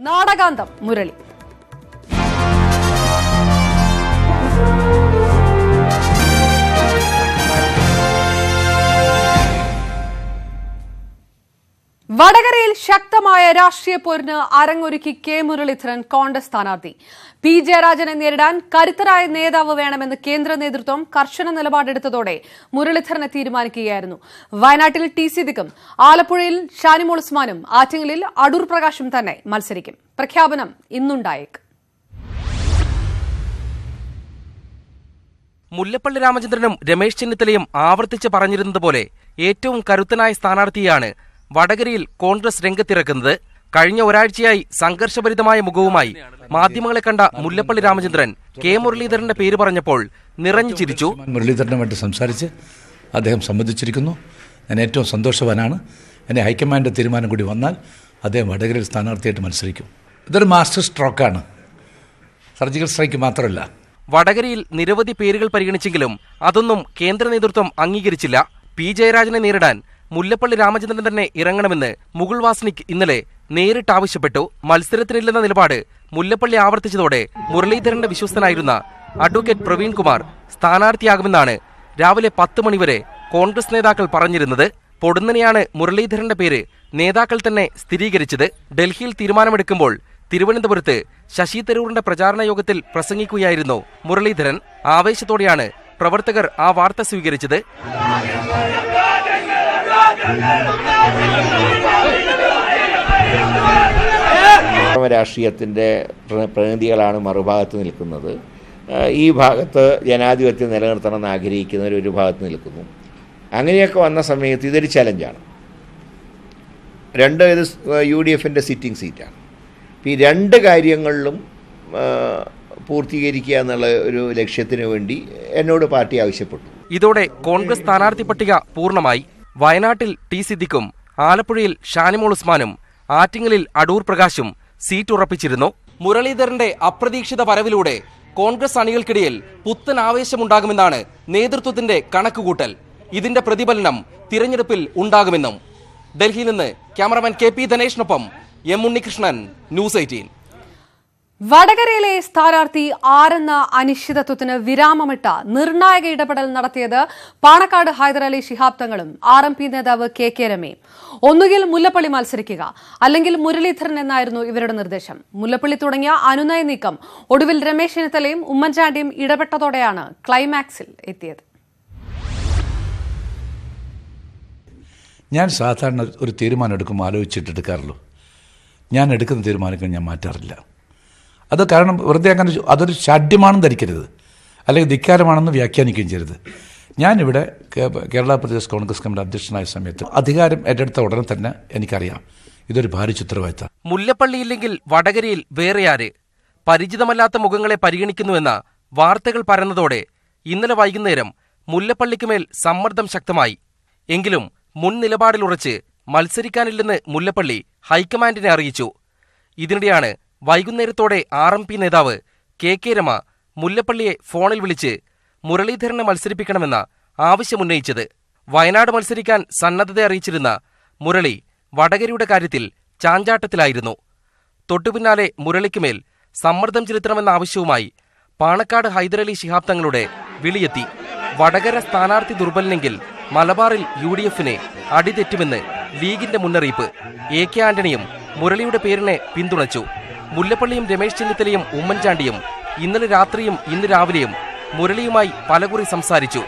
നാടകാന്തം മുരളി. വടകരയിൽ ശക്തമായ രാഷ്ട്രീയ പോരിന് അരങ്ങൊരുക്കി കെ മുരളീധരൻ കോൺഗ്രസ് സ്ഥാനാർത്ഥി. പി ജയരാജനെ നേരിടാൻ കരുത്തരായ നേതാവ് വേണമെന്ന് കേന്ദ്ര നേതൃത്വം കർശന നിലപാടെടുത്തതോടെ മുരളീധരനെ തീരുമാനിക്കുകയായിരുന്നു. വയനാട്ടിൽ ടി സിദ്ദിഖും ആലപ്പുഴയിൽ ഷാനിമോൾ ഉസ്മാനും ആറ്റിങ്ങലിൽ അടൂർ പ്രകാശും തന്നെ മത്സരിക്കും. പ്രഖ്യാപനം ഇന്നുണ്ടായേക്കും. മുല്ലപ്പള്ളി രാമചന്ദ്രനും രമേശ് ചെന്നിത്തലയും ആവർത്തിച്ച് പറഞ്ഞിരുന്നതുപോലെ ഏറ്റവും കരുത്തനായ സ്ഥാനാർത്ഥിയാണ് വടകരയിൽ കോൺഗ്രസ് രംഗത്തിറക്കുന്നത്. കഴിഞ്ഞ ഒരാഴ്ചയായി സംഘർഷഭരിതമായ മുഖവുമായി മാധ്യമങ്ങളെ കണ്ട മുല്ലപ്പള്ളി രാമചന്ദ്രൻ കെ മുരളീധരന്റെ പേര് പറഞ്ഞപ്പോൾ നിറഞ്ഞു ചിരിച്ചു. മുരളീധരനുമായിട്ട് സംസാരിച്ച് അദ്ദേഹം സമ്മതിച്ചിരിക്കുന്നു. ഞാൻ ഏറ്റവും സന്തോഷവാനാണ്. എന്നെ ഹൈക്കമാൻഡിന്റെ തീരുമാനം കൂടി വന്നാൽ അദ്ദേഹം വടകരയിൽ സ്ഥാനാർത്ഥിയായിട്ട് മത്സരിക്കും. ഇതൊരു മാസ്റ്റർ സ്ട്രോക്കാണ്, സർജിക്കൽ സ്ട്രൈക്ക് മാത്രമല്ല. വടകരയിൽ നിരവധി പേരുകൾ പരിഗണിച്ചെങ്കിലും അതൊന്നും കേന്ദ്ര നേതൃത്വം അംഗീകരിച്ചില്ല. പി ജയരാജനെ നേരിടാൻ മുല്ലപ്പള്ളി രാമചന്ദ്രൻ തന്നെ ഇറങ്ങണമെന്ന് മുകുൾ വാസ്നിക് ഇന്നലെ നേരിട്ട് ആവശ്യപ്പെട്ടു. മത്സരത്തിനില്ലെന്ന നിലപാട് മുല്ലപ്പള്ളി ആവർത്തിച്ചതോടെ മുരളീധരന്റെ വിശ്വസ്തനായിരുന്ന അഡ്വക്കേറ്റ് പ്രവീൺ കുമാർ സ്ഥാനാർത്ഥിയാകുമെന്നാണ് രാവിലെ 10 മണിവരെ കോൺഗ്രസ് നേതാക്കൾ പറഞ്ഞിരുന്നത്. പൊടുന്നനെയാണ് മുരളീധരന്റെ പേര് നേതാക്കൾ തന്നെ സ്ഥിരീകരിച്ചത്. ഡൽഹിയിൽ തീരുമാനമെടുക്കുമ്പോൾ തിരുവനന്തപുരത്ത് ശശി തരൂറിന്റെ പ്രചാരണ യോഗത്തിൽ പ്രസംഗിക്കുകയായിരുന്നു മുരളീധരൻ. ആവേശത്തോടെയാണ് പ്രവർത്തകർ ആ വാർത്ത സ്വീകരിച്ചത്. രാഷ്ട്രീയത്തിൻ്റെ പ്രതിനിധികളാണ് മറുഭാഗത്ത് നിൽക്കുന്നത്. ഈ ഭാഗത്ത് ജനാധിപത്യം നിലനിർത്തണമെന്ന് ആഗ്രഹിക്കുന്നവർ ഒരു ഭാഗത്ത് നിൽക്കുന്നു. അങ്ങനെയൊക്കെ വന്ന സമയത്ത് ഇതൊരു ചലഞ്ചാണ്. ഇത് UDFൻ്റെ സിറ്റിംഗ് സീറ്റാണ്. ഈ രണ്ട് കാര്യങ്ങളിലും പൂർത്തീകരിക്കുക എന്നുള്ള ഒരു ലക്ഷ്യത്തിന് വേണ്ടി എന്നോട് പാർട്ടി ആവശ്യപ്പെട്ടു. ഇതോടെ കോൺഗ്രസ് സ്ഥാനാർത്ഥി പട്ടിക പൂർണ്ണമായി. വയനാട്ടിൽ ടി സിദ്ദിഖും ആലപ്പുഴയിൽ ഷാനിമോൾ ഉസ്മാനും ആറ്റിങ്ങലിൽ അടൂർ പ്രകാശും സീറ്റ് ഉറപ്പിച്ചിരുന്നു. മുരളീധരന്റെ അപ്രതീക്ഷിത വരവിലൂടെ കോൺഗ്രസ് അണികൾക്കിടയിൽ പുത്തൻ ആവേശമുണ്ടാകുമെന്നാണ് നേതൃത്വത്തിന്റെ കണക്കുകൂട്ടൽ. ഇതിന്റെ പ്രതിഫലനം തിരഞ്ഞെടുപ്പിൽ ഉണ്ടാകുമെന്നും. ഡൽഹിയിൽ നിന്ന് ക്യാമറമാൻ KP ധനേഷിനൊപ്പം M ഉണ്ണികൃഷ്ണൻ, ന്യൂസ് 18. വടകരയിലെ സ്ഥാനാർത്ഥി ആരെന്ന അനിശ്ചിതത്വത്തിന് വിരാമമിട്ട നിർണായക ഇടപെടൽ നടത്തിയത് പാണക്കാട് ഹൈദരലി ശിഹാബ് തങ്ങളും RMP നേതാവ് KK രമയും. ഒന്നുകിൽ മുല്ലപ്പള്ളി മത്സരിക്കുക, അല്ലെങ്കിൽ മുരളീധരൻ എന്നായിരുന്നു ഇവരുടെ നിർദ്ദേശം. മുല്ലപ്പള്ളി തുടങ്ങിയ അനുനയ നീക്കം ഒടുവിൽ രമേശ് ചെന്നിത്തലയും ഉമ്മൻചാണ്ടിയും ഇടപെട്ടതോടെയാണ് ക്ലൈമാക്സിൽ എത്തിയത്. ഞാൻ സാധാരണ ഒരു തീരുമാനം എടുക്കുമ്പോൾ ആലോചിച്ചിട്ടെടുക്കാറുള്ളൂ. ഞാൻ എടുക്കുന്ന തീരുമാനങ്ങൾ ഞാൻ മാറ്റാറില്ല. അത് കാരണം വെറുതെ അങ്ങനെ അതൊരു ഷാഢ്യമാണെന്ന് ധരിക്കരുത്, അല്ലെങ്കിൽ ധിക്കാരമാണെന്ന് വ്യാഖ്യാനിക്കുകയും ചെയ്യരുത്. ഞാനിവിടെ കേരള പ്രദേശ് കോൺഗ്രസ് കമ്മിറ്റി അധ്യക്ഷനായ സമയത്ത് അധികാരം ഏറ്റെടുത്ത ഉടനെ തന്നെ എനിക്കറിയാം ഇതൊരു ഭാരിച്ച ഉത്തരവാദിത്തം. മുല്ലപ്പള്ളിയില്ലെങ്കിൽ വടകരയിൽ വേറെ ആര്? പരിചിതമല്ലാത്ത മുഖങ്ങളെ പരിഗണിക്കുന്നുവെന്ന വാർത്തകൾ പരന്നതോടെ ഇന്നലെ വൈകുന്നേരം മുല്ലപ്പള്ളിക്കുമേൽ സമ്മർദ്ദം ശക്തമായി. എങ്കിലും മുൻ നിലപാടിലുറച്ച് മത്സരിക്കാനില്ലെന്ന് മുല്ലപ്പള്ളി ഹൈക്കമാൻഡിനെ അറിയിച്ചു. ഇതിനിടെയാണ് വൈകുന്നേരത്തോടെ RMP നേതാവ് KK രമ മുല്ലപ്പള്ളിയെ ഫോണിൽ വിളിച്ച് മുരളീധരനെ മത്സരിപ്പിക്കണമെന്ന ആവശ്യമുന്നയിച്ചത്. വയനാട് മത്സരിക്കാൻ സന്നദ്ധത അറിയിച്ചിരുന്ന മുരളി വടകരയുടെ കാര്യത്തിൽ ചാഞ്ചാട്ടത്തിലായിരുന്നു. തൊട്ടുപിന്നാലെ മുരളിക്കുമേൽ സമ്മർദ്ദം ചെലുത്തണമെന്ന ആവശ്യവുമായി പാണക്കാട് ഹൈദരലി ശിഹാബ് തങ്ങളുടെ വിളിയെത്തി. വടകര സ്ഥാനാർത്ഥി ദുർബലനെങ്കിൽ മലബാറിൽ UDFനെ അടിതെറ്റുമെന്ന് ലീഗിന്റെ മുന്നറിയിപ്പ്. AK ആന്റണിയും മുരളിയുടെ പേരിനെ പിന്തുണച്ചു. മുല്ലപ്പള്ളിയും രമേശ് ചെന്നിത്തലയും ഉമ്മൻചാണ്ടിയും ഇന്നലെ രാത്രിയും ഇന്ന് രാവിലെയും മുരളിയുമായി പലകുറി സംസാരിച്ചു.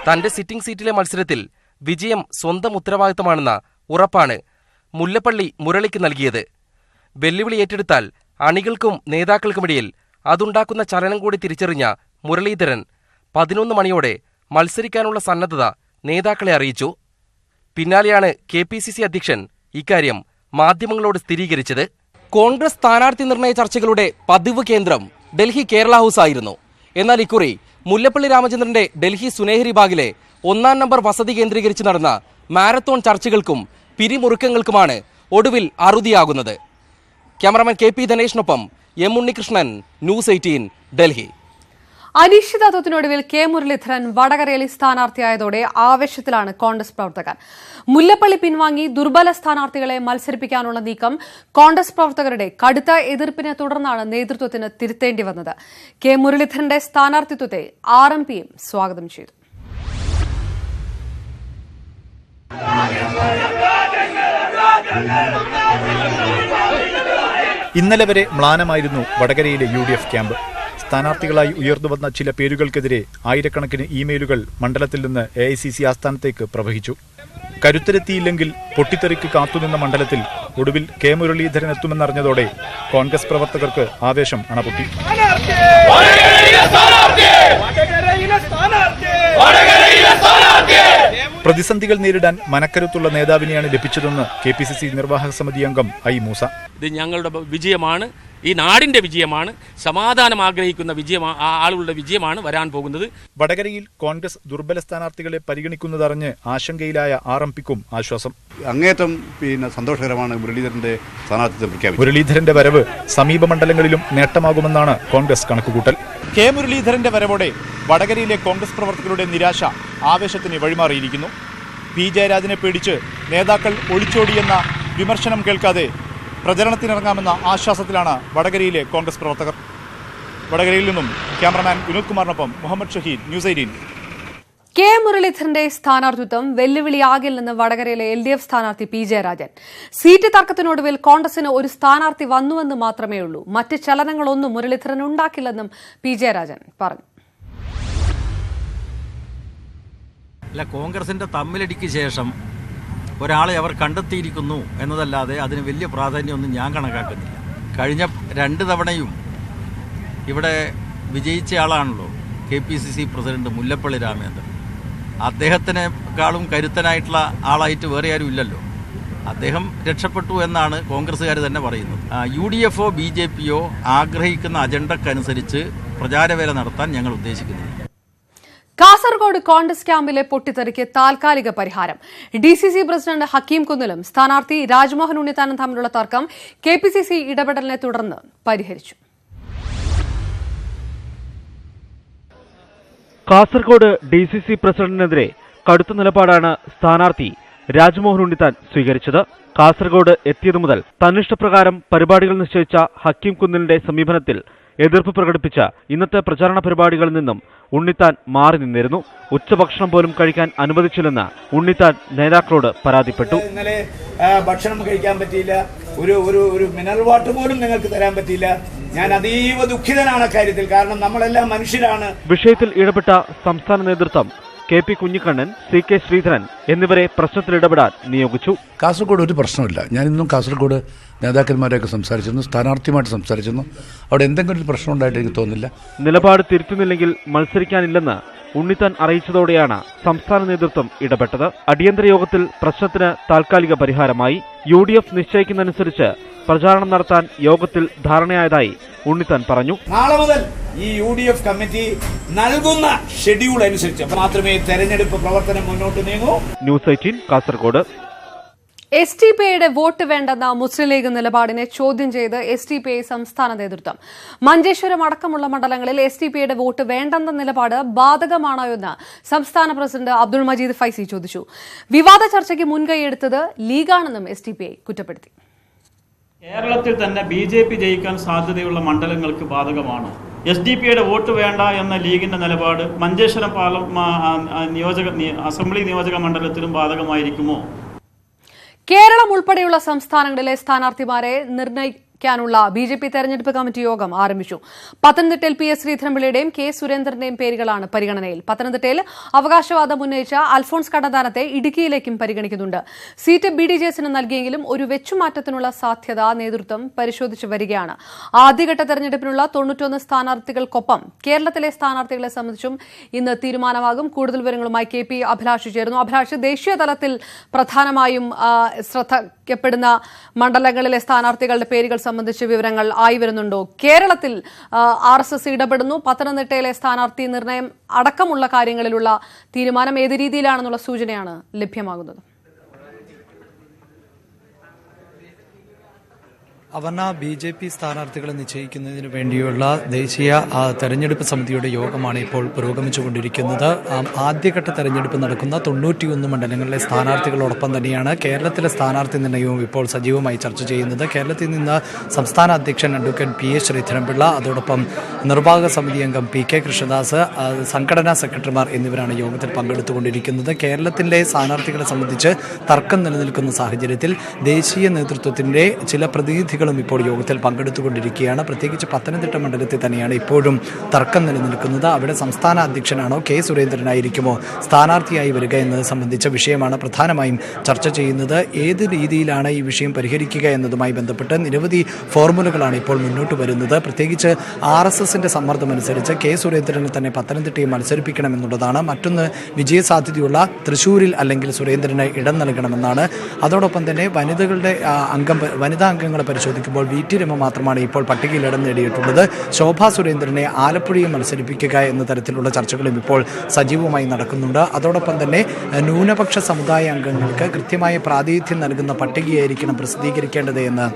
തന്റെ സിറ്റിംഗ് സീറ്റിലെ മത്സരത്തിൽ വിജയം സ്വന്തം ഉത്തരവാദിത്തമാണെന്ന ഉറപ്പാണ് മുല്ലപ്പള്ളി മുരളിക്ക് നൽകിയത്. വെല്ലുവിളി ഏറ്റെടുത്താൽ അണികൾക്കും നേതാക്കൾക്കുമിടയിൽ അതുണ്ടാക്കുന്ന ചലനം കൂടി തിരിച്ചറിഞ്ഞ മുരളീധരൻ 11 മണിയോടെ മത്സരിക്കാനുള്ള സന്നദ്ധത നേതാക്കളെ അറിയിച്ചു. പിന്നാലെയാണ് KPCC അധ്യക്ഷൻ ഇക്കാര്യം മാധ്യമങ്ങളോട് സ്ഥിരീകരിച്ചത്. കോൺഗ്രസ് സ്ഥാനാർത്ഥി നിർണയ ചർച്ചകളുടെ പതിവ് കേന്ദ്രം ഡൽഹി കേരള ഹൌസ് ആയിരുന്നു. എന്നാൽ ഇക്കുറി മുല്ലപ്പള്ളി രാമചന്ദ്രന്റെ ഡൽഹി സുനേഹരി ബാഗിലെ 1-ാം നമ്പർ വസതി കേന്ദ്രീകരിച്ച് നടന്ന മാരത്തോൺ ചർച്ചകൾക്കും പിരിമുറുക്കങ്ങൾക്കുമാണ് ഒടുവിൽ അറുതിയാകുന്നത്. ക്യാമറമാൻ KP ധനേഷിനൊപ്പം M ഉണ്ണികൃഷ്ണൻ, ന്യൂസ് 18, ഡൽഹി. അനിശ്ചിതത്വത്തിനൊടുവിൽ കെ മുരളീധരൻ വടകരയിൽ സ്ഥാനാർത്ഥിയായതോടെ ആവേശത്തിലാണ് കോൺഗ്രസ് പ്രവർത്തകർ. മുല്ലപ്പള്ളി പിൻവാങ്ങി ദുർബല സ്ഥാനാർത്ഥികളെ മത്സരിപ്പിക്കാനുള്ള നീക്കം കോൺഗ്രസ് പ്രവർത്തകരുടെ കടുത്ത എതിർപ്പിനെ തുടർന്നാണ് നേതൃത്വത്തിന് തിരുത്തേണ്ടി വന്നത്. കെ മുരളീധരന്റെ സ്ഥാനാർത്ഥിത്വത്തെ RMPയും സ്വാഗതം ചെയ്തു. ഇന്നലെ വരെ മ്ലാനമായിരുന്നു വടകരയിലെ UDF ക്യാമ്പ്. സ്ഥാനാർത്ഥികളായി ഉയർന്നുവന്ന ചില പേരുകൾക്കെതിരെ ആയിരക്കണക്കിന് ഇമെയിലുകൾ മണ്ഡലത്തിൽ നിന്ന് AICC ആസ്ഥാനത്തേക്ക് പ്രവഹിച്ചു. കരുത്തരെത്തിയില്ലെങ്കിൽ പൊട്ടിത്തെറിക്ക് കാത്തുനിന്ന മണ്ഡലത്തിൽ ഒടുവിൽ കെ മുരളീധരൻ എത്തുമെന്നറിഞ്ഞതോടെ കോൺഗ്രസ് പ്രവർത്തകർക്ക് ആവേശം അണപൊട്ടി. പ്രതിസന്ധികൾ നേരിടാൻ മനക്കരുത്തുള്ള നേതാവിനെയാണ് ലഭിച്ചതെന്ന് KPCC നിർവാഹക സമിതി അംഗം I. മൂസ. ഇത് ഞങ്ങളുടെ വിജയമാണ്, ഈ നാടിന്റെ വിജയമാണ്, സമാധാനം ആഗ്രഹിക്കുന്ന ആളുകളുടെ വിജയമാണ് വരാൻ പോകുന്നത്. വടകരയിൽ കോൺഗ്രസ് ദുർബല സ്ഥാനാർത്ഥികളെ പരിഗണിക്കുന്നതറിഞ്ഞ് ആശങ്കയിലായ RMPക്കും ആശ്വാസം. അങ്ങേറ്റം സന്തോഷകരമാണ് മുരളീധരന്റെ സ്ഥാനാർത്ഥിത്വം പ്രഖ്യാപിച്ചത്. മുരളീധരന്റെ വരവ് സമീപ മണ്ഡലങ്ങളിലും നേട്ടമാകുമെന്നാണ് കോൺഗ്രസ് കണക്കുകൂട്ടൽ. കെ മുരളീധരന്റെ വരവോടെ വടകരയിലെ കോൺഗ്രസ് പ്രവർത്തകരുടെ നിരാശ ആവേശത്തിന് വഴിമാറിയിരിക്കുന്നു. P. ജയരാജനെ പേടിച്ച് നേതാക്കൾ ഒളിച്ചോടിയെന്ന വിമർശനം കേൾക്കാതെ പ്രചരണത്തിനിറങ്ങാമെന്ന ആശ്വാസത്തിലാണ് വടകരയിലെ കോൺഗ്രസ് പ്രവർത്തകർ. വടകരയിൽ നിന്നും ക്യാമറമാൻ വിനോദ് കുമാറിനൊപ്പം മുഹമ്മദ് ഷഹീദ്, ന്യൂസ് 18. കെ മുരളീധരന്റെ സ്ഥാനാർത്ഥിത്വം വെല്ലുവിളിയാകില്ലെന്ന് വടകരയിലെ LDF സ്ഥാനാർത്ഥി P. ജയരാജൻ. സീറ്റ് തർക്കത്തിനൊടുവിൽ കോൺഗ്രസിന് ഒരു സ്ഥാനാർത്ഥി വന്നുവെന്ന് മാത്രമേ ഉള്ളൂ, മറ്റ് ചലനങ്ങളൊന്നും മുരളീധരൻ ഉണ്ടാക്കില്ലെന്നും P. ജയരാജൻ പറഞ്ഞു. അല്ല, കോൺഗ്രസിന്റെ തമ്മിലടിക്ക് ശേഷം ഒരാളെ അവർ കണ്ടെത്തിയിരിക്കുന്നു എന്നതല്ലാതെ അതിന് വലിയ പ്രാധാന്യമൊന്നും ഞാൻ കണക്കാക്കുന്നില്ല. കഴിഞ്ഞ 2 തവണയും ഇവിടെ വിജയിച്ച ആളാണല്ലോ KPCC പ്രസിഡന്റ് മുല്ലപ്പള്ളി രാമചന്ദ്രൻ. അദ്ദേഹത്തിനേക്കാളും കരുത്തനായിട്ടുള്ള ആളായിട്ട് വേറെ ആരും ഇല്ലല്ലോ. അദ്ദേഹം രക്ഷപ്പെട്ടു എന്നാണ് കോൺഗ്രസ്സുകാർ തന്നെ പറയുന്നത്. UDFO BJPയോ ആഗ്രഹിക്കുന്ന അജണ്ടക്കനുസരിച്ച് പ്രചാരവേല നടത്താൻ ഞങ്ങൾ ഉദ്ദേശിക്കുന്നില്ല. കാസർഗോഡ് കോൺഗ്രസ് ക്യാമ്പിലെ പൊട്ടിത്തെറിക്ക് താൽക്കാലിക പരിഹാരം. DCC പ്രസിഡന്റ് ഹക്കീം കുന്നിലും സ്ഥാനാർത്ഥി രാജ്മോഹൻ ഉണ്ണിത്താനും തമ്മിലുള്ള തർക്കം KPCC ഇടപെടലിനെ തുടർന്ന് പരിഹരിച്ചു. കാസർഗോഡ് DCC പ്രസിഡന്റിനെതിരെ കടുത്ത നിലപാടാണ് സ്ഥാനാർത്ഥി രാജ്മോഹൻ ഉണ്ണിത്താൻ സ്വീകരിച്ചത്. കാസർഗോഡ് എത്തിയതു മുതൽ തന്നിഷ്ടപ്രകാരം പരിപാടികൾ നിശ്ചയിച്ച ഹക്കീം കുന്നിലിന്റെ സമീപനത്തിൽ എതിർപ്പ് പ്രകടിപ്പിച്ച ഇന്നത്തെ പ്രചാരണ പരിപാടികളിൽ നിന്നും ഉണ്ണിത്താൻ മാറി നിന്നിരുന്നു. ഉച്ചഭക്ഷണം പോലും കഴിക്കാൻ അനുവദിച്ചില്ലെന്ന് ഉണ്ണിത്താൻ നേതാക്കളോട് പരാതിപ്പെട്ടു. ഇന്നലെ ഭക്ഷണം കഴിക്കാൻ പറ്റിയില്ല, ഒരു മിനറൽ വാട്ടർ പോലും നിങ്ങൾക്ക് തരാൻ പറ്റിയില്ല. ഞാൻ അതീവ ദുഃഖിതനാണ് കാര്യത്തിൽ. കാരണം നമ്മളെല്ലാം മനുഷ്യരാണ്. വിഷയത്തിൽ ഇടപെട്ട സംസ്ഥാന നേതൃത്വം KP കുഞ്ഞിക്കണ്ണൻ, CK ശ്രീധരൻ എന്നിവരെ പ്രശ്നത്തിൽ ഇടപെടാൻ നിയോഗിച്ചു. കാസർഗോഡ് ഒരു പ്രശ്നമില്ല. ഞാൻ ഇന്നും കാസർഗോഡ് നേതാക്കന്മാരെയൊക്കെ സംസാരിച്ചിരുന്നു, സ്ഥാനാർത്ഥിയുമായിട്ട് സംസാരിച്ചിരുന്നു. അവിടെ എന്തെങ്കിലും ഒരു പ്രശ്നം ഉണ്ടായിട്ട് എനിക്ക് തോന്നുന്നില്ല. നിലപാട് തിരുത്തുന്നില്ലെങ്കിൽ മത്സരിക്കാനില്ലെന്ന് ഉണ്ണിത്താൻ അറിയിച്ചതോടെയാണ് സംസ്ഥാന നേതൃത്വം ഇടപെട്ടത്. അടിയന്തര യോഗത്തിൽ പ്രശ്നത്തിന് താൽക്കാലിക പരിഹാരമായി. UDF നിശ്ചയിക്കുന്നതനുസരിച്ച് പ്രചാരണം നടത്താൻ യോഗത്തിൽ ധാരണയായതായി ഉണ്ണിത്താൻ പറഞ്ഞു. നാളെ മുതൽ ഈ UDF കമ്മിറ്റി നൽകുന്ന ഷെഡ്യൂൾ അനുസരിച്ച് മാത്രമേ തെരഞ്ഞെടുപ്പ് പ്രവർത്തനം മുന്നോട്ട് നീങ്ങൂ. ന്യൂസ് 18 കാസർഗോഡ്. SDPIയുടെ വോട്ട് വേണ്ടെന്ന മുസ്ലിം ലീഗ് നിലപാടിനെ ചോദ്യം ചെയ്ത് SDPI സംസ്ഥാന നേതൃത്വം. മഞ്ചേശ്വരം അടക്കമുള്ള മണ്ഡലങ്ങളിൽ SDPIയുടെ വോട്ട് വേണ്ടെന്ന നിലപാട് ബാധകമാണോ എന്ന് സംസ്ഥാന പ്രസിഡന്റ് അബ്ദുൾ മജീദ് ഫൈസി ചോദിച്ചു. വിവാദ ചർച്ചയ്ക്ക് മുൻകൈയെടുത്തത് ലീഗാണെന്നും SDPI കുറ്റപ്പെടുത്തി. കേരളത്തിൽ തന്നെ BJP ജയിക്കാൻ സാധ്യതയുള്ള മണ്ഡലങ്ങൾക്ക് ബാധകമാണ്. SDPIയുടെ വോട്ട് വേണ്ട എന്ന ലീഗിന്റെ നിലപാട് മഞ്ചേശ്വരം അസംബ്ലി നിയോജക മണ്ഡലത്തിലും ബാധകമായിരിക്കുമോ? കേരളം ഉൾപ്പെടെയുള്ള സംസ്ഥാനങ്ങളിലെ സ്ഥാനാർത്ഥിമാരെ നിർണ്ണയിക്കാനുള്ള BJP തെരഞ്ഞെടുപ്പ് കമ്മിറ്റി യോഗം ആരംഭിച്ചു. പത്തനംതിട്ടയിൽ PS ശ്രീധരൻപിള്ളയുടെയും K സുരേന്ദ്രന്റെയും പേരുകളാണ് പരിഗണനയിൽ. പത്തനംതിട്ടയിൽ അവകാശവാദം ഉന്നയിച്ച അൽഫോൺസ് കണ്ണന്താനത്തെ ഇടുക്കിയിലേക്കും പരിഗണിക്കുന്നുണ്ട്. സീറ്റ് BDJSന് നൽകിയെങ്കിലും ഒരു വെച്ചുമാറ്റത്തിനുള്ള സാധ്യത നേതൃത്വം പരിശോധിച്ചു വരികയാണ്. ആദ്യഘട്ട തെരഞ്ഞെടുപ്പിനുള്ള 91 സ്ഥാനാർത്ഥികൾക്കൊപ്പം കേരളത്തിലെ സ്ഥാനാർത്ഥികളെ സംബന്ധിച്ചും ഇന്ന് തീരുമാനമാകും. കൂടുതൽ വിവരങ്ങളുമായി KP അഭിലാഷ് ചേരുന്നു. അഭിലാഷ്, ദേശീയ തലത്തിൽ പ്രധാനമായും ശ്രദ്ധിക്കപ്പെടുന്ന മണ്ഡലങ്ങളിലെ സ്ഥാനാർത്ഥികളുടെ പേരുകൾ സംബന്ധിച്ച് വിവരങ്ങൾ ആയി വരുന്നുണ്ടോ? കേരളത്തിൽ RSS ഇടപെടുന്നു. പത്തനംതിട്ടയിലെ സ്ഥാനാർത്ഥി നിർണയം അടക്കമുള്ള കാര്യങ്ങളിലുള്ള തീരുമാനം ഏത് രീതിയിലാണെന്നുള്ള സൂചനയാണ് ലഭ്യമാകുന്നത്? അവർണ BJP സ്ഥാനാർത്ഥികളെ നിശ്ചയിക്കുന്നതിന് വേണ്ടിയുള്ള ദേശീയ തെരഞ്ഞെടുപ്പ് സമിതിയുടെ യോഗമാണ് ഇപ്പോൾ പുരോഗമിച്ചുകൊണ്ടിരിക്കുന്നത്. ആദ്യഘട്ട തെരഞ്ഞെടുപ്പ് നടക്കുന്ന 91 മണ്ഡലങ്ങളിലെ സ്ഥാനാർത്ഥികളോടൊപ്പം തന്നെയാണ് കേരളത്തിലെ സ്ഥാനാർത്ഥി നിർണയവും ഇപ്പോൾ സജീവമായി ചർച്ച ചെയ്യുന്നത്. കേരളത്തിൽ നിന്ന് സംസ്ഥാന അധ്യക്ഷൻ അഡ്വക്കേറ്റ് PA ശ്രീധരൻപിള്ള, അതോടൊപ്പം നിർവാഹക സമിതി അംഗം PK കൃഷ്ണദാസ്, സംഘടനാ സെക്രട്ടറിമാർ എന്നിവരാണ് യോഗത്തിൽ പങ്കെടുത്തുകൊണ്ടിരിക്കുന്നത്. കേരളത്തിലെ സ്ഥാനാർത്ഥികളെ സംബന്ധിച്ച് തർക്കം നിലനിൽക്കുന്ന സാഹചര്യത്തിൽ ദേശീയ നേതൃത്വത്തിന്റെ ചില പ്രതിനിധികളും ഇപ്പോൾ യോഗത്തിൽ പങ്കെടുത്തുകൊണ്ടിരിക്കുകയാണ്. പ്രത്യേകിച്ച് പത്തനംതിട്ട മണ്ഡലത്തിൽ തന്നെയാണ് ഇപ്പോഴും തർക്കം നിലനിൽക്കുന്നത്. അവിടെ സംസ്ഥാന അധ്യക്ഷനാണോ K സുരേന്ദ്രനായിരിക്കുമോ സ്ഥാനാർത്ഥിയായി വരിക എന്നത് സംബന്ധിച്ച വിഷയമാണ് പ്രധാനമായും ചർച്ച ചെയ്യുന്നത്. ഏത് രീതിയിലാണ് ഈ വിഷയം പരിഹരിക്കുക എന്നതുമായി ബന്ധപ്പെട്ട് നിരവധി ഫോർമുലകളാണ് ഇപ്പോൾ മുന്നോട്ട് വരുന്നത്. പ്രത്യേകിച്ച് RSSന്റെ സമ്മർദ്ദമനുസരിച്ച് K സുരേന്ദ്രനെ തന്നെ പത്തനംതിട്ടയിൽ മത്സരിപ്പിക്കണമെന്നുള്ളതാണ്. മറ്റൊന്ന്, വിജയസാധ്യതയുള്ള തൃശ്ശൂരിൽ അല്ലെങ്കിൽ സുരേന്ദ്രന് ഇടം നൽകണമെന്നാണ്. അതോടൊപ്പം തന്നെ വനിതാ അംഗങ്ങളെ പരിശോധിക്കുമ്പോൾ VT രമ മാത്രമാണ് ഇപ്പോൾ പട്ടികയിൽ ഇടം നേടിയിട്ടുള്ളത്. ശോഭാ സുരേന്ദ്രനെ ആലപ്പുഴയിൽ മത്സരിപ്പിക്കുക എന്ന തരത്തിലുള്ള ചർച്ചകളും ഇപ്പോൾ സജീവമായി നടക്കുന്നുണ്ട്. അതോടൊപ്പം തന്നെ ന്യൂനപക്ഷ സമുദായ അംഗങ്ങൾക്ക് കൃത്യമായ പ്രാതിനിധ്യം നൽകുന്ന പട്ടികയായിരിക്കണം പ്രസിദ്ധീകരിക്കേണ്ടത് എന്ന്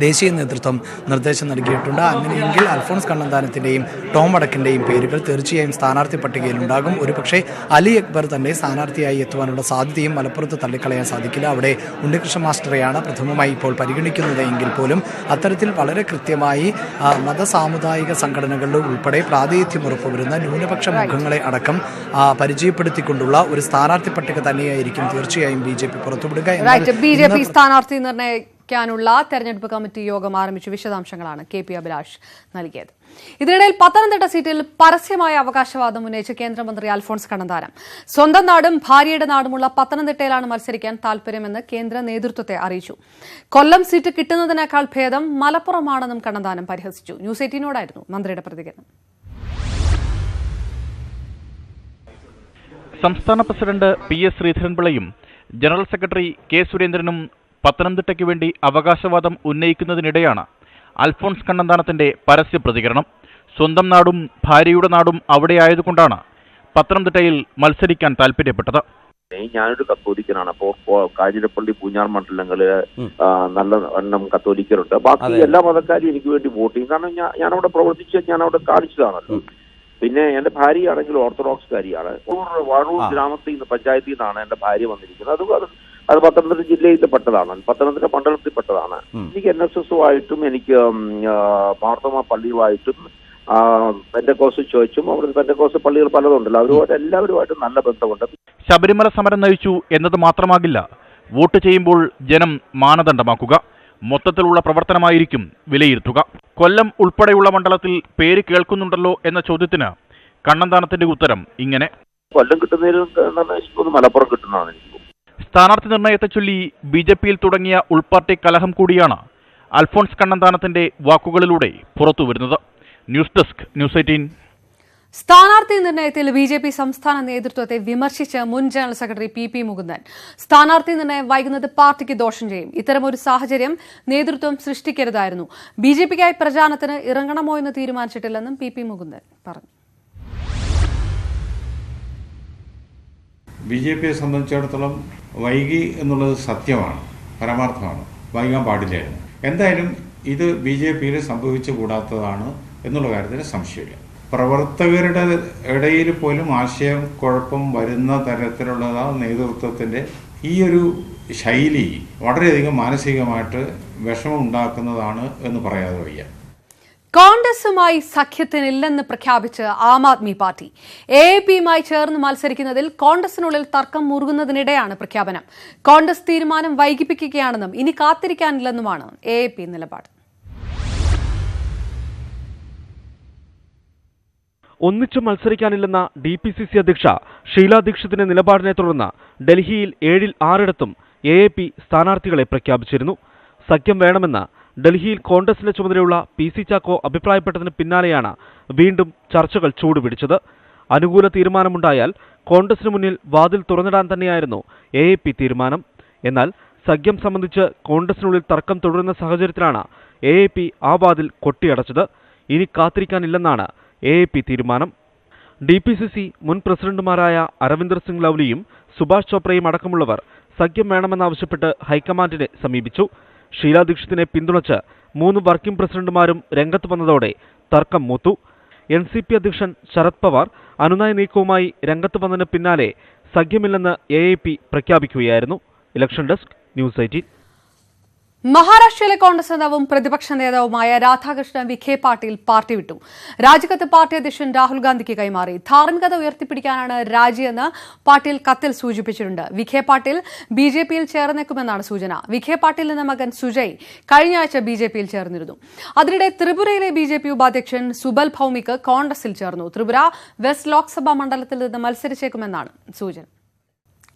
ദേശീയ നേതൃത്വം നിർദ്ദേശം നൽകിയിട്ടുണ്ട്. അങ്ങനെയെങ്കിൽ അൽഫോൺസ് കണ്ണന്താനത്തിൻ്റെയും ടോം വടക്കിൻ്റെയും പേരുകൾ തീർച്ചയായും സ്ഥാനാർത്ഥി പട്ടികയിലുണ്ടാകും. ഒരുപക്ഷെ അലി അക്ബർ തന്നെ സ്ഥാനാർത്ഥിയായി എത്തുവാനുള്ള സാധ്യതയും മലപ്പുറത്ത് തള്ളിക്കളയാൻ സാധിക്കില്ല. അവിടെ ഉണ്ണികൃഷ്ണൻ മാസ്റ്ററെയാണ് പ്രഥമമായി ഇപ്പോൾ പരിഗണിക്കുന്നത് എങ്കിൽ പോലും അത്തരത്തിൽ വളരെ കൃത്യമായി മതസാമുദായിക സംഘടനകളുടെ ഉൾപ്പെടെ പ്രാതിനിധ്യം ഉറപ്പുവരുന്ന ന്യൂനപക്ഷ മുഖങ്ങളെ അടക്കം പരിചയപ്പെടുത്തിക്കൊണ്ടുള്ള ഒരു സ്ഥാനാർത്ഥി പട്ടിക തന്നെയായിരിക്കും തീർച്ചയായും BJP പുറത്തുവിടുക. BJP സ്ഥാനാർത്ഥി ക്കാനുള്ള തെരഞ്ഞെടുപ്പ് കമ്മിറ്റി യോഗം ആരംഭിച്ചു. വിശദാംശങ്ങളാണ് KP അഭിലാഷ് നൽകിയത്. ഇതിനിടയിൽ പത്തനംതിട്ട സീറ്റിൽ പരസ്യമായ അവകാശവാദം ഉന്നയിച്ച് കേന്ദ്രമന്ത്രി അൽഫോൺസ് കണ്ണന്താനം സ്വന്തം നാടും ഭാര്യയുടെ നാടുമുള്ള പത്തനംതിട്ടയിലാണ് മത്സരിക്കാൻ താൽപര്യമെന്ന് കേന്ദ്ര നേതൃത്വത്തെ അറിയിച്ചു. കൊല്ലം സീറ്റ് കിട്ടുന്നതിനേക്കാൾ ഭേദം മലപ്പുറമാണെന്നും കണ്ണന്താനം പരിഹസിച്ചു. ന്യൂസ് 18നോടായിരുന്നു മന്ത്രിയുടെ പ്രതികരണം. സംസ്ഥാന പ്രസിഡന്റ് PS ശ്രീധരൻപിള്ളയും ജനറൽ സെക്രട്ടറി K സുരേന്ദ്രനും പത്തനംതിട്ടയ്ക്ക് വേണ്ടി അവകാശവാദം ഉന്നയിക്കുന്നതിനിടെയാണ് അൽഫോൺസ് കണ്ണന്താനത്തിന്റെ പരസ്യ പ്രതികരണം. സ്വന്തം നാടും ഭാര്യയുടെ നാടും അവിടെയായതുകൊണ്ടാണ് പത്തനംതിട്ടയിൽ മത്സരിക്കാൻ താല്പര്യപ്പെട്ടത്. ഞാനൊരു കത്തോലിക്കനാണ്. അപ്പോൾ കാഞ്ഞിരപ്പള്ളി, പൂഞ്ഞാർ മണ്ഡലങ്ങളിൽ നല്ല എണ്ണം കത്തോലിക്കരുണ്ട്. ബാക്കി എല്ലാ മതക്കാരും എനിക്ക് വേണ്ടി വോട്ട് ചെയ്യും. കാരണം ഞാനവിടെ പ്രവർത്തിച്ച് ഞാനവിടെ കാണിച്ചതാണല്ലോ. പിന്നെ എന്റെ ഭാര്യയാണെങ്കിൽ ഓർത്തഡോക്സ് കാരിയാണ്. വഴൂർ ഗ്രാമത്തിൽ നിന്ന്, പഞ്ചായത്തിൽ നിന്നാണ് എന്റെ ഭാര്യ വന്നിരിക്കുന്നത്. അത് പത്തനംതിട്ട ജില്ലയിൽ പെട്ടതാണ്, പത്തനംതിട്ട മണ്ഡലത്തിൽ പെട്ടതാണ്. എനിക്ക് NSSുമായിട്ടും എനിക്ക് മാർത്തോമ പള്ളിയുമായിട്ടും പെന്തക്കോസ് ചോദിച്ചും അവിടെ പെന്തക്കോസ് പള്ളികൾ പലതുണ്ടല്ലോ, അവരുമായിട്ട് എല്ലാവരുമായിട്ടും നല്ല ബന്ധമുണ്ട്. ശബരിമല സമരം നയിച്ചു എന്നത് മാത്രമാകില്ല വോട്ട് ചെയ്യുമ്പോൾ ജനം മാനദണ്ഡമാക്കുക. മൊത്തത്തിലുള്ള പ്രവർത്തനമായിരിക്കും വിലയിരുത്തുക. കൊല്ലം ഉൾപ്പെടെയുള്ള മണ്ഡലത്തിൽ പേര് കേൾക്കുന്നുണ്ടല്ലോ എന്ന ചോദ്യത്തിന് കണ്ണന്താനത്തിന്റെ ഉത്തരം ഇങ്ങനെ: കൊല്ലം കിട്ടുന്നതിൽ മലപ്പുറം കിട്ടുന്നതാണ് എനിക്ക്. സ്ഥാനാർത്ഥി നിർണയത്തെ ചൊല്ലി BJPയിൽ തുടങ്ങിയ ഉൾപാർട്ടി കലഹം കൂടിയാണ് അൽഫോൺസ് കണ്ണന്താനത്തിന്റെ വാക്കുകളിലൂടെ പുറത്തുവരുന്നത്. News desk, news 18. സ്ഥാനാർത്ഥി നിർണയത്തിൽ BJP സംസ്ഥാന നേതൃത്വത്തെ വിമർശിച്ച് മുൻ ജനറൽ സെക്രട്ടറി PP മുകുന്ദൻ സ്ഥാനാർത്ഥി നിർണയം വൈകുന്നത് പാർട്ടിക്ക് ദോഷം ചെയ്യും. ഇത്തരമൊരു സാഹചര്യം നേതൃത്വം സൃഷ്ടിക്കരുതായിരുന്നു. BJPക്കായി പ്രചാരണത്തിന് ഇറങ്ങണമോ എന്ന് തീരുമാനിച്ചിട്ടില്ലെന്നും PP മുകുന്ദൻ പറഞ്ഞു. BJPയെ സംബന്ധിച്ചിടത്തോളം വൈകി എന്നുള്ളത് സത്യമാണ്, പരമാർത്ഥമാണ്. വൈകാൻ പാടില്ലായിരുന്നു. എന്തായാലും ഇത് BJPയിൽ സംഭവിച്ചു കൂടാത്തതാണ് എന്നുള്ള കാര്യത്തിൽ സംശയമില്ല. പ്രവർത്തകരുടെ ഇടയിൽ പോലും ആശയം കുഴപ്പം വരുന്ന തരത്തിലുള്ള നേതൃത്വത്തിൻ്റെ ഈ ഒരു ശൈലി വളരെയധികം മാനസികമായിട്ട് വിഷമം ഉണ്ടാക്കുന്നതാണ് എന്ന് പറയാതെ വയ്യ. കോൺഗ്രസുമായി സഖ്യത്തിനില്ലെന്ന് പ്രഖ്യാപിച്ച് ആം ആദ്മി പാർട്ടി AAPയുമായി ചേർന്ന് മത്സരിക്കുന്നതിൽ കോൺഗ്രസിനുള്ളിൽ തർക്കം മുറുകുന്നതിനിടെയാണ് പ്രഖ്യാപനം. കോൺഗ്രസ് തീരുമാനം വൈകിപ്പിക്കുകയാണെന്നും ഇനി കാത്തിരിക്കാനില്ലെന്നുമാണ് AAP നിലപാട്. ഒന്നിച്ചു മത്സരിക്കാനില്ലെന്ന DPCC അധ്യക്ഷ ഷീലാ ദീക്ഷിതിന്റെ നിലപാടിനെ തുടർന്ന് ഡൽഹിയിൽ 7-ൽ 6 AAP സ്ഥാനാർത്ഥികളെ പ്രഖ്യാപിച്ചിരുന്നു. സഖ്യം വേണമെന്ന് ഡൽഹിയിൽ കോൺഗ്രസിന്റെ ചുമതലയുള്ള PC ചാക്കോ അഭിപ്രായപ്പെട്ടതിന് പിന്നാലെയാണ് വീണ്ടും ചർച്ചകൾ ചൂടുപിടിച്ചത്. അനുകൂല തീരുമാനമുണ്ടായാൽ കോൺഗ്രസിന് മുന്നിൽ വാതിൽ തുറന്നിടാൻ തന്നെയായിരുന്നു AAP തീരുമാനം. എന്നാൽ സഖ്യം സംബന്ധിച്ച് കോൺഗ്രസിനുള്ളിൽ തർക്കം തുടരുന്ന സാഹചര്യത്തിലാണ് AAP ആ വാതിൽ കൊട്ടിയടച്ചത്. ഇനി കാത്തിരിക്കാനില്ലെന്നാണ് AAP തീരുമാനം. DPCC മുൻ പ്രസിഡന്റുമാരായ അരവിന്ദർ സിംഗ് ലവ്ലിയും സുഭാഷ് ചോപ്രയും അടക്കമുള്ളവർ സഖ്യം വേണമെന്നാവശ്യപ്പെട്ട് ഹൈക്കമാൻഡിനെ സമീപിച്ചു. ഷീലാ ദീക്ഷിതിനെ പിന്തുണച്ച് 3 വർക്കിംഗ് പ്രസിഡന്റുമാരും രംഗത്ത് വന്നതോടെ തർക്കം മൂത്തു. NCP അധ്യക്ഷൻ ശരത് പവാർ അനുനയ നീക്കവുമായി രംഗത്ത് വന്നതിന് പിന്നാലെ സഖ്യമില്ലെന്ന് AIP പ്രഖ്യാപിക്കുകയായിരുന്നു. Election desk news 18. മഹാരാഷ്ട്രയിലെ കോൺഗ്രസ് നേതാവും പ്രതിപക്ഷ നേതാവുമായ രാധാകൃഷ്ണ വിഖെ പാട്ടീൽ പാർട്ടി വിട്ടു. രാജിക്കത്ത് പാർട്ടി അധ്യക്ഷൻ രാഹുൽ ഗാന്ധിക്ക് കൈമാറി. ധാർമ്മികത ഉയർത്തിപ്പിടിക്കാനാണ് രാജിയെന്ന് പാട്ടീൽ കത്തിൽ സൂചിപ്പിച്ചിട്ടുണ്ട്. വിഖെ പാട്ടീൽ BJPയിൽ ചേർന്നേക്കുമെന്നാണ് സൂചന. വിഖെ പാട്ടീലിന്റെ മകൻ സുജയ് കഴിഞ്ഞ ആഴ്ച BJPയിൽ ചേർന്നിരുന്നു. അതിനിടെ ത്രിപുരയിലെ BJP ഉപാധ്യക്ഷൻ സുബൽ ഭൌമിക് കോൺഗ്രസിൽ ചേർന്നു. ത്രിപുര വെസ്റ്റ് ലോക്സഭാ മണ്ഡലത്തിൽ നിന്ന് മത്സരിച്ചേക്കുമെന്നാണ് സൂചന.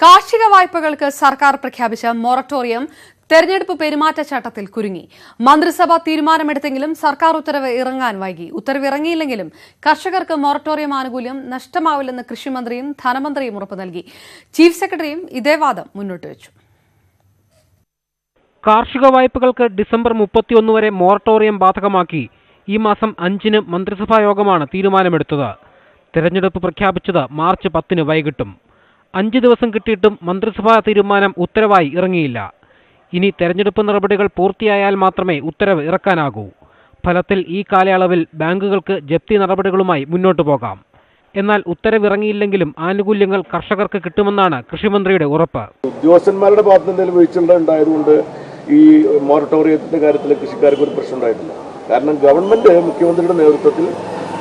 കാർഷിക വായ്പകൾക്ക് സർക്കാർ പ്രഖ്യാപിച്ച മൊറട്ടോറിയം തെരഞ്ഞെടുപ്പ് പെരുമാറ്റച്ചട്ടത്തിൽ കുരുങ്ങി. മന്ത്രിസഭ തീരുമാനമെടുത്തെങ്കിലും സർക്കാർ ഉത്തരവ് ഇറങ്ങാൻ വൈകി. ഉത്തരവ് ഇറങ്ങിയില്ലെങ്കിലും കർഷകർക്ക് മൊറട്ടോറിയം ആനുകൂല്യം നഷ്ടമാവില്ലെന്ന് കൃഷിമന്ത്രിയും ധനമന്ത്രിയും ഉറപ്പു നൽകി. ചീഫ് സെക്രട്ടറിയും ഇതേ വാദം മുന്നോട്ട് വെച്ചു. കാർഷിക വായ്പകൾക്ക് ഡിസംബർ 31 വരെ മൊറട്ടോറിയം ബാധകമാക്കി ഈ മാസം 5-ന് മന്ത്രിസഭാ യോഗമാണ് തീരുമാനമെടുത്തത്. തെരഞ്ഞെടുപ്പ് പ്രഖ്യാപിച്ചത് മാർച്ച് 10-ന് വൈകിട്ടും. 5 ദിവസം കിട്ടിയിട്ടും മന്ത്രിസഭാ തീരുമാനം ഉത്തരവായി ഇറങ്ങിയില്ല. ഇനി തെരഞ്ഞെടുപ്പ് നടപടികൾ പൂർത്തിയായാൽ മാത്രമേ ഉത്തരവ് ഇറക്കാനാകൂ. ഫലത്തിൽ ഈ കാലയളവിൽ ബാങ്കുകൾക്ക് ജപ്തി നടപടികളുമായി മുന്നോട്ടു പോകാം. എന്നാൽ ഉത്തരവിറങ്ങിയില്ലെങ്കിലും ആനുകൂല്യങ്ങൾ കർഷകർക്ക് കിട്ടുമെന്നാണ് കൃഷിമന്ത്രിയുടെ ഉറപ്പ്. ഉദ്യോഗസ്ഥന്മാരുടെ ഭാഗത്ത് എന്തെങ്കിലും വീഴ്ച ഉണ്ടായതുകൊണ്ട് ഈ മൊറട്ടോറിയത്തിന്റെ കാര്യത്തിൽ കൃഷിക്കാർക്ക് ഒരു പ്രശ്നം ഉണ്ടായിട്ടില്ല. കാരണം ഗവൺമെന്റ് മുഖ്യമന്ത്രിയുടെ നേതൃത്വത്തിൽ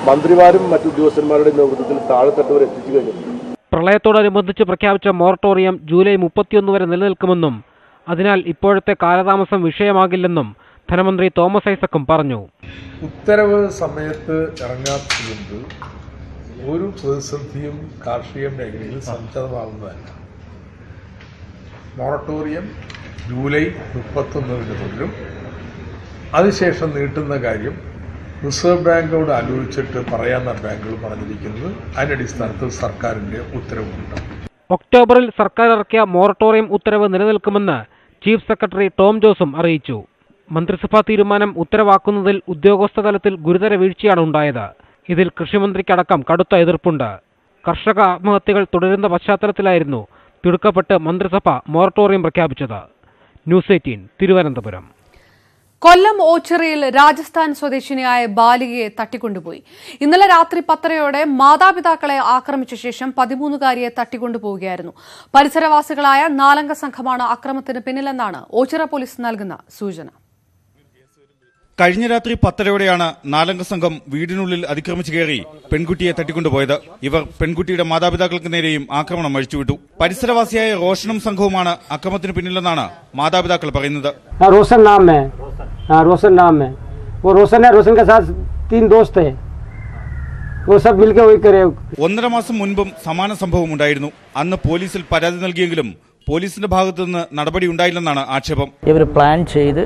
മന്ത്രിമാരും മറ്റു ഉദ്യോഗസ്ഥന്മാരുടെ നേതൃത്വത്തിൽ താഴെത്തട്ട് വരെ എത്തിച്ചു കഴിഞ്ഞിട്ടുണ്ട്. പ്രളയത്തോടനുബന്ധിച്ച് പ്രഖ്യാപിച്ച മൊറട്ടോറിയം ജൂലൈ 31 വരെ നിലനിൽക്കുമെന്നും അതിനാൽ ഇപ്പോഴത്തെ കാലതാമസം വിഷയമാകില്ലെന്നും ധനമന്ത്രി തോമസ് ഐസക്കും പറഞ്ഞു. ഉത്തരവ് സമയത്ത് ഇറങ്ങാത്തതുകൊണ്ട് ഒരു പ്രതിസന്ധിയും കാർഷിക മേഖലയിൽ സംജാതമാകുന്നതല്ല. മൊറട്ടോറിയം ജൂലൈ 31 തുടരും. അതിനുശേഷം നീട്ടുന്ന കാര്യം റിസർവ് ബാങ്കോട് ആലോചിച്ചിട്ട് പറയാമെന്നാണ് ബാങ്കുകൾ പറഞ്ഞിരിക്കുന്നത്. അതിനടിസ്ഥാനത്തിൽ സർക്കാരിന്റെ ഉത്തരവുണ്ട്. ഒക്ടോബറിൽ സർക്കാർ ഇറക്കിയ മൊറട്ടോറിയം ഉത്തരവ് നിലനിൽക്കുമെന്ന് ചീഫ് സെക്രട്ടറി ടോം ജോസും അറിയിച്ചു. മന്ത്രിസഭാ തീരുമാനം ഉത്തരവാക്കുന്നതിൽ ഉദ്യോഗസ്ഥ തലത്തിൽ ഗുരുതര വീഴ്ചയാണ് ഉണ്ടായത്. ഇതിൽ കൃഷിമന്ത്രിക്കടക്കം കടുത്ത എതിർപ്പുണ്ട്. കർഷക ആത്മഹത്യകൾ തുടരുന്ന പശ്ചാത്തലത്തിലായിരുന്നു തിടുക്കപ്പെട്ട് മന്ത്രിസഭ മൊറട്ടോറിയം പ്രഖ്യാപിച്ചത്. ന്യൂസ് 18 തിരുവനന്തപുരം. കൊല്ലം ഓച്ചിറയിൽ രാജസ്ഥാൻ സ്വദേശിനിയായ ബാലികയെ തട്ടിക്കൊണ്ടുപോയി. ഇന്നലെ രാത്രി 10:30 മാതാപിതാക്കളെ ആക്രമിച്ച ശേഷം 13-കാരിയെ തട്ടിക്കൊണ്ടുപോവുകയായിരുന്നു. പരിസരവാസികളായ 4-അംഗ സംഘമാണ് അക്രമത്തിന് പിന്നിലെന്നാണ് ഓച്ചിറ പോലീസ് നൽകുന്ന സൂചന. കഴിഞ്ഞ രാത്രി 10:30 4-അംഗ സംഘം വീടിനുള്ളിൽ അതിക്രമിച്ചു കയറി പെൺകുട്ടിയെ തട്ടിക്കൊണ്ടുപോയത്. ഇവർ പെൺകുട്ടിയുടെ മാതാപിതാക്കൾക്ക് നേരെയും ആക്രമണം അഴിച്ചുവിട്ടു. പരിസരവാസിയായ റോഷനും സംഘവുമാണ് അക്രമത്തിന് പിന്നിലെന്നാണ് മാതാപിതാക്കൾ പറയുന്നത്. रोशन नाम है, रोशन नाम है, वो रोशन है, रोशन के साथ 3 दोस्त है, वो सब मिलके वही करे. 1.5 മാസം മുൻപും സമാന സംഭവം ഉണ്ടായിരുന്നു. അന്ന് പോലീസിൽ പരാതി നൽകിയെങ്കിലും പോലീസിന്റെ ഭാഗത്തു നിന്ന് നടപടി ഉണ്ടായില്ലെന്നാണ് ആക്ഷേപം. ഇവർ പ്ലാൻ ചെയ്ത്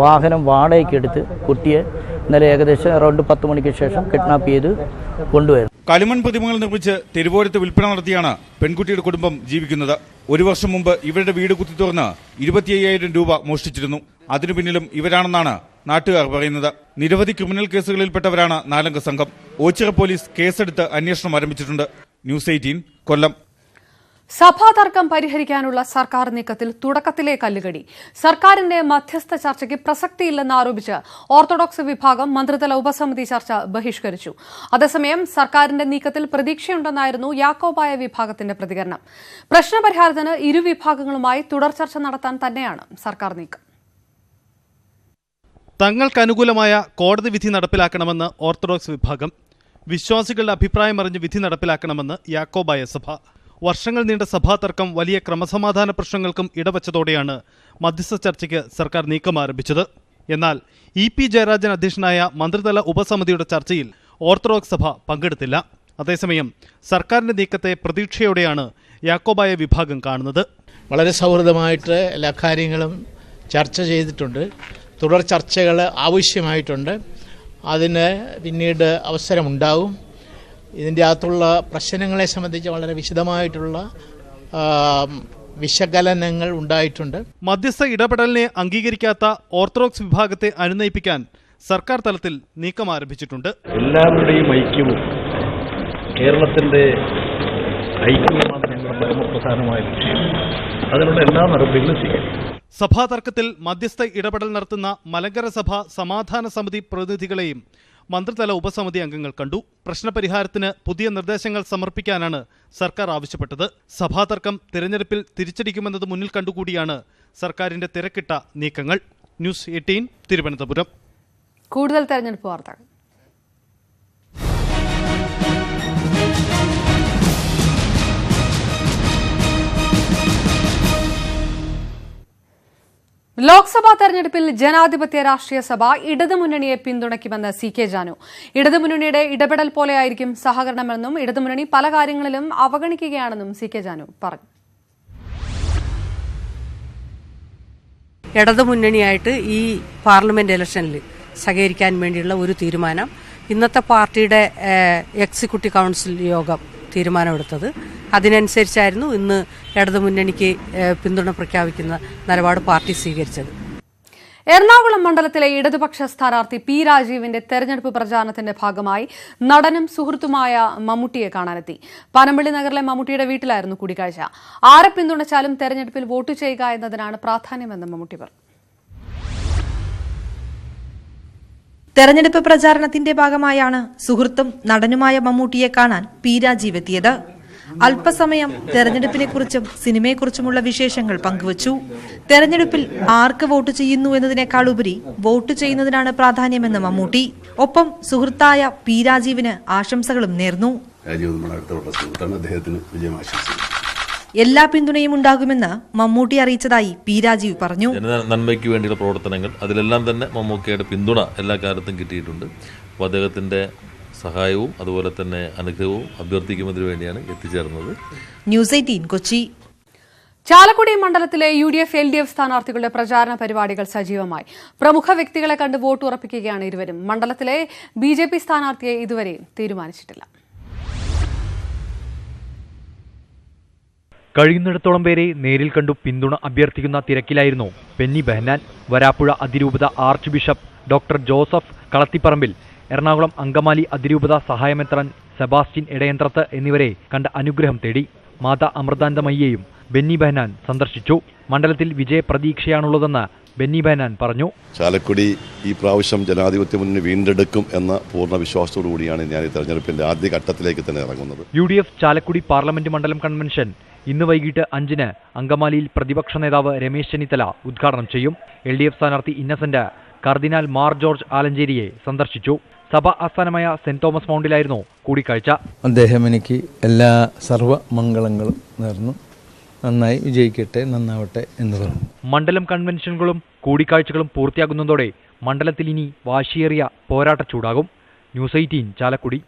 വാഹനം വാടകയ്ക്കെടുത്ത് കുട്ടിയെ ഇന്നലെ ഏകദേശം അറൌണ്ട് 10 മണിക്ക് ശേഷം കിഡ്നാപ്പ് ചെയ്ത് കൊണ്ടുവരും. കളിമൺ പ്രതിമകൾ നിർമ്മിച്ച് തെരുവോരത്ത് വിൽപ്പന നടത്തിയാണ് പെൺകുട്ടിയുടെ കുടുംബം ജീവിക്കുന്നത്. 1 വർഷം മുമ്പ് ഇവരുടെ വീട് കുത്തിത്തുറന്ന് 25,000 രൂപ മോഷ്ടിച്ചിരുന്നു. അതിനു പിന്നിലും ഇവരാണെന്നാണ് നാട്ടുകാർ പറയുന്നത്. നിരവധി ക്രിമിനൽ കേസുകളിൽപ്പെട്ടവരാണ് 4-അംഗ സംഘം. ഓച്ചിറ പോലീസ് കേസെടുത്ത് അന്വേഷണം ആരംഭിച്ചിട്ടുണ്ട്. ന്യൂസ് 18 കൊല്ലം. സഭാ തർക്കം പരിഹരിക്കാനുള്ള സർക്കാർ നീക്കത്തിൽ തുടക്കത്തിലെ കല്ലുകടി. സർക്കാരിന്റെ മധ്യസ്ഥ ചർച്ചയ്ക്ക് പ്രസക്തിയില്ലെന്ന് ആരോപിച്ച് ഓർത്തഡോക്സ് വിഭാഗം മന്ത്രിതല ഉപസമിതി ചർച്ച ബഹിഷ്കരിച്ചു. അതേസമയം സർക്കാരിന്റെ നീക്കത്തിൽ പ്രതീക്ഷയുണ്ടെന്നായിരുന്നു യാക്കോബായ വിഭാഗത്തിന്റെ പ്രതികരണം. പ്രശ്നപരിഹാരത്തിന് ഇരുവിഭാഗങ്ങളുമായി തുടർ ചർച്ച നടത്താൻ തന്നെയാണ് സർക്കാർ നീക്കം. തങ്ങൾക്ക് അനുകൂലമായ കോടതി വിധി നടപ്പിലാക്കണമെന്ന് ഓർത്തഡോക്സ് വിഭാഗം. വിശ്വാസികളുടെ അഭിപ്രായമറിഞ്ഞ് വിധി നടപ്പിലാക്കണമെന്ന് യാക്കോബായ സഭ. വർഷങ്ങൾ നീണ്ട സഭാ തർക്കം വലിയ ക്രമസമാധാന പ്രശ്നങ്ങൾക്കും ഇടവച്ചതോടെയാണ് മധ്യസ്ഥ ചർച്ചയ്ക്ക് സർക്കാർ നീക്കം ആരംഭിച്ചത്. എന്നാൽ EP ജയരാജൻ അധ്യക്ഷനായ മന്ത്രിതല ഉപസമിതിയുടെ ചർച്ചയിൽ ഓർത്തഡോക്സ് സഭ പങ്കെടുത്തില്ല. അതേസമയം സർക്കാരിന്റെ നീക്കത്തെ പ്രതീക്ഷയോടെയാണ് യാക്കോബായ വിഭാഗം കാണുന്നത്. വളരെ സൗഹൃദമായിട്ട് എല്ലാ കാര്യങ്ങളും ചർച്ച ചെയ്തിട്ടുണ്ട്. തുടർ ചർച്ചകൾ ആവശ്യമായിട്ടുണ്ട്. അതിന് പിന്നീട് അവസരമുണ്ടാവും. ഇതിൻ്റെ അകത്തുള്ള പ്രശ്നങ്ങളെ സംബന്ധിച്ച് വളരെ വിശദമായിട്ടുള്ള വിശകലനങ്ങൾ ഉണ്ടായിട്ടുണ്ട്. മധ്യസ്ഥ ഇടപെടലിനെ അംഗീകരിക്കാത്ത ഓർത്തഡോക്സ് വിഭാഗത്തെ അനുനയിപ്പിക്കാൻ സർക്കാർ തലത്തിൽ നീക്കം ആരംഭിച്ചിട്ടുണ്ട്. എല്ലാവരുടെയും ഐക്യവും കേരളത്തിന്റെ ഐക്യവുമാണ് ഞങ്ങൾ നമ്മുടെ പരമപ്രധാനമായ ലക്ഷ്യം. അതിനുള്ള എല്ലാ നടപടികളും സ്വീകരിക്കും. സഭാ തർക്കത്തിൽ മധ്യസ്ഥ ഇടപെടൽ നടത്തുന്ന മലങ്കര സഭ സമാധാന സമിതി പ്രതിനിധികളെയും മന്ത്രിതല ഉപസമിതി അംഗങ്ങൾ കണ്ടു. പ്രശ്നപരിഹാരത്തിന് പുതിയ നിർദ്ദേശങ്ങൾ സമർപ്പിക്കാനാണ് സർക്കാർ ആവശ്യപ്പെട്ടത്. സഭാ തർക്കം തിരഞ്ഞെടുപ്പിൽ തിരിച്ചടിക്കുമെന്നത് മുന്നിൽ കണ്ടുകൂടിയാണ് സർക്കാരിന്റെ തിരക്കിട്ട നീക്കങ്ങൾ. ന്യൂസ് 18 തിരുവനന്തപുരം. കൂടുതൽ തെരഞ്ഞെടുപ്പ് വാർത്തകൾ. ലോക്സഭാ തെരഞ്ഞെടുപ്പിൽ ജനാധിപത്യ രാഷ്ട്രീയ സഭ ഇടതുമുന്നണിയെ പിന്തുണയ്ക്കുമെന്ന് CK ജാനു. ഇടതുമുന്നണിയുടെ ഇടപെടൽ പോലെയായിരിക്കും സഹകരണമെന്നും ഇടതുമുന്നണി പല കാര്യങ്ങളിലും അവഗണിക്കുകയാണെന്നും CK ജാനു പറഞ്ഞു. ഇടതുമുന്നണിയായിട്ട് ഈ പാർലമെന്റ് ഇലക്ഷനിൽ സഹകരിക്കാൻ വേണ്ടിയുള്ള ഒരു തീരുമാനം ഇന്നത്തെ പാർട്ടിയുടെ എക്സിക്യൂട്ടീവ് കൗൺസിൽ യോഗം തീരുമാനമെടുത്തത്. അതിനനുസരിച്ചായിരുന്നു ഇന്ന് ഇടതുമുന്നണിക്ക് പിന്തുണ പ്രഖ്യാപിക്കുന്ന നിലപാട് പാർട്ടി സ്വീകരിച്ചത്. എറണാകുളം മണ്ഡലത്തിലെ ഇടതുപക്ഷ സ്ഥാനാർത്ഥി P. രാജീവിന്റെ തെരഞ്ഞെടുപ്പ് പ്രചാരണത്തിന്റെ ഭാഗമായി നടനും സുഹൃത്തുമായ മമ്മൂട്ടിയെ കാണാനെത്തി. പനമ്പള്ളി നഗറിലെ മമ്മൂട്ടിയുടെ വീട്ടിലായിരുന്നു കൂടിക്കാഴ്ച. ആരെ പിന്തുണച്ചാലും തെരഞ്ഞെടുപ്പിൽ വോട്ട് ചെയ്യുക എന്നതിനാണ് പ്രാധാന്യമെന്ന് മമ്മൂട്ടി പറഞ്ഞു. തെരഞ്ഞെടുപ്പ് പ്രചാരണത്തിന്റെ ഭാഗമായാണ് സുഹൃത്തും നടനുമായ മമ്മൂട്ടിയെ കാണാൻ P. രാജീവ് എത്തിയത്. അല്പസമയം തെരഞ്ഞെടുപ്പിനെക്കുറിച്ചും സിനിമയെക്കുറിച്ചുമുള്ള വിശേഷങ്ങൾ പങ്കുവച്ചു. തെരഞ്ഞെടുപ്പിൽ ആർക്ക് വോട്ട് ചെയ്യുന്നു എന്നതിനേക്കാൾ ഉപരി വോട്ട് ചെയ്യുന്നതിനാണ് പ്രാധാന്യമെന്ന് മമ്മൂട്ടി. ഒപ്പം സുഹൃത്തായ P. രാജീവിന് ആശംസകളും നേർന്നു. എല്ലാ പിന്തുണയും ഉണ്ടാകുമെന്ന് മമ്മൂട്ടി അറിയിച്ചതായി P. രാജീവ് പറഞ്ഞു. നന്മയ്ക്ക് വേണ്ടിയുള്ള പ്രവർത്തനങ്ങൾ അതിലെല്ലാം തന്നെ മമ്മൂക്കയുടെ പിന്തുണ എല്ലാ കാലത്തും കിട്ടിയിട്ടുണ്ട്. അപ്പോൾ അദ്ദേഹത്തിന്റെ സഹായവും അതുപോലെ തന്നെ അനുഗ്രഹവും അഭ്യർത്ഥിക്കുന്നതിന് വേണ്ടിയാണ് എത്തിച്ചേർന്നത്. ന്യൂസ് 18 കൊച്ചി. ചാലക്കുടി മണ്ഡലത്തിലെ UDF LDF സ്ഥാനാർത്ഥികളുടെ പ്രചാരണ പരിപാടികൾ സജീവമായി. പ്രമുഖ വ്യക്തികളെ കണ്ട് വോട്ട് ഉറപ്പിക്കുകയാണ് ഇരുവരും. മണ്ഡലത്തിലെ BJP സ്ഥാനാർത്ഥിയെ ഇതുവരെയും തീരുമാനിച്ചിട്ടില്ല. കഴിയുന്നിടത്തോളം പേരെ നേരിൽ കണ്ടു പിന്തുണ അഭ്യർത്ഥിക്കുന്ന തിരക്കിലായിരുന്നു ബെന്നി ബെഹനാൻ. വരാപ്പുഴ അതിരൂപത arch bishop doctor Joseph Kalathiparambil, Ernakulam Angamaly അതിരൂപത സഹായമെത്രാൻ സെബാസ്റ്റ്യൻ ഇടയന്ത്രത്ത് എന്നിവരെ കണ്ട് അനുഗ്രഹം തേടി. മാതാ അമൃതാനന്ദമയ്യെയും ബെന്നി ബെഹനാൻ സന്ദർശിച്ചു. മണ്ഡലത്തിൽ വിജയപ്രതീക്ഷയാണുള്ളതെന്ന് ബെന്നി ബെഹനാൻ പറഞ്ഞു. ചാലക്കുടി ഈ പ്രാവശ്യം ജനാധിപത്യ മുന്നണി വീണ്ടെടുക്കും എന്ന പൂർണ്ണ വിശ്വാസത്തോടു കൂടിയാണ് ഞാൻ ഈ തെരഞ്ഞെടുപ്പിന്റെ ആദ്യ ഘട്ടത്തിലേക്ക് തന്നെ ഇറങ്ങുന്നത്. UDF ചാലക്കുടി പാർലമെന്റ് മണ്ഡലം കൺവെൻഷൻ ഇന്ന് വൈകിട്ട് 5-ന് അങ്കമാലിയിൽ പ്രതിപക്ഷ നേതാവ് രമേശ് ചെന്നിത്തല ഉദ്ഘാടനം ചെയ്യും. LDF സ്ഥാനാർത്ഥി ഇന്നസെന്റ് കർദിനാൾ മാർ ജോർജ് ആലഞ്ചേരിയെ സന്ദർശിച്ചു. സഭ ആസ്ഥാനമായ സെന്റ് തോമസ് മൗണ്ടിലായിരുന്നു കൂടിക്കാഴ്ച. അദ്ദേഹം എനിക്ക് എല്ലാ സർവ്വമംഗളങ്ങളും നേർന്നു. നന്നായി വിജയിക്കട്ടെ, നന്നാവട്ടെ എന്ന് പറഞ്ഞു. മണ്ഡലം കൺവെൻഷനുകളും കൂടിക്കാഴ്ചകളും പൂർത്തിയാകുന്നതോടെ മണ്ഡലത്തിൽ ഇനി വാശിയേറിയ പോരാട്ട ചൂടാകും. ന്യൂസ് 18 ചാലക്കുടി.